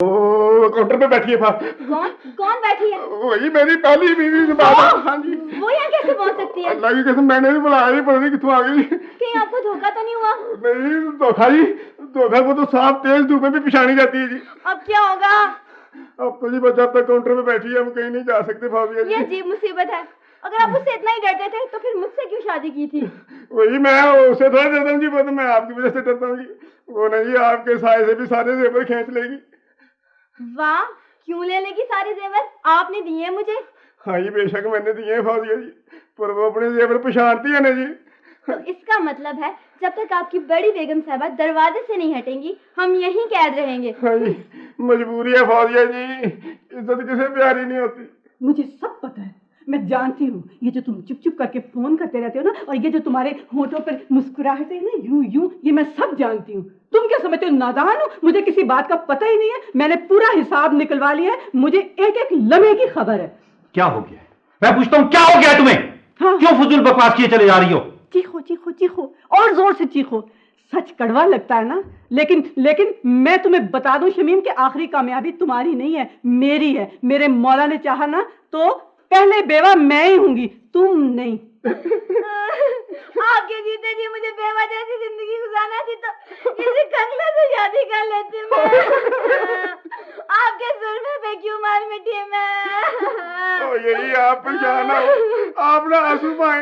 Counter पे बैठी है। कौन कौन बैठी है? वही मेरी पहली बीवी से बात है। हाँ जी। वो यहाँ कैसे पहुँच सकती है? अल्लाह की कसम मैंने भी बुलाया ही, पता नहीं कितों आ गई। कहीं आपको धोखा तो नहीं हुआ? नहीं धोखा जी, धोखा को तो साफ तेज धूप में भी पिछानी जाती है जी। अब क्या होगा? अब तो जी बच्चा तक काउंटर पे बैठी है, हम कहीं नहीं जा सकते भाभी जी। ये अजीब मुसीबत है। अगर आप उससे इतना ही डरते थे तो फिर मुझसे क्यों शादी की थी? वही मैं उसे थोड़ा डरता हूँ जी, वो तो मैं आपकी वजह से डरता हूँ जी। वो नहीं आपके साय से भी सारे जेवर खींच लेगी। वाह, क्यों ले लेगी सारे जेवर? आपने दिए मुझे। हाँ जी बेशक मैंने दिए हैं फौजिया जी, पर वो अपने जेवर पहचानती है ना जी। तो इसका मतलब है जब तक आपकी बड़ी बेगम साहबा दरवाजे से नहीं हटेंगी हम यहीं कैद रहेंगे। हाँ जी मजबूरी है फौजिया जी, इज्जत किसे प्यारी नहीं होती। मुझे सब पता है, मैं जानती हूँ। ये जो तुम चुप चुप करके फोन करते रहते हो ना, और ये जो तुम्हारे होठों पर मुस्कुराहट है ना यूं यूं, ये मैं सब जानती हूँ। तुम क्या समझते हो नादान हो? मुझे किसी बात का पता ही नहीं है। मैंने पूरा हिसाब निकलवा लिया है, मुझे एक एक लम्हे की खबर है। क्या हो गया? मैं पूछता हूँ क्या हो गया तुम्हें? हाँ। क्यों फजूल बकवास किए चले जा रही हो? चीखो चीखो चीखो, और जोर से चीखो। सच कड़वा लगता है ना, लेकिन मैं तुम्हें बता दूं शमीम कि आखिरी कामयाबी तुम्हारी नहीं है, मेरी है। मेरे मौला ने चाहा ना तो पहले बेवा मैं ही होंगी, तुम नहीं। आपके जीते जी मुझे बेवा जैसी जिंदगी गुजारना थी तो किसी कंगले से शादी कर लेती मैं। आपके सुरमे पे क्यों मार मिटी मैं? यही आप परेशान हो, आप ना आंसू पाए।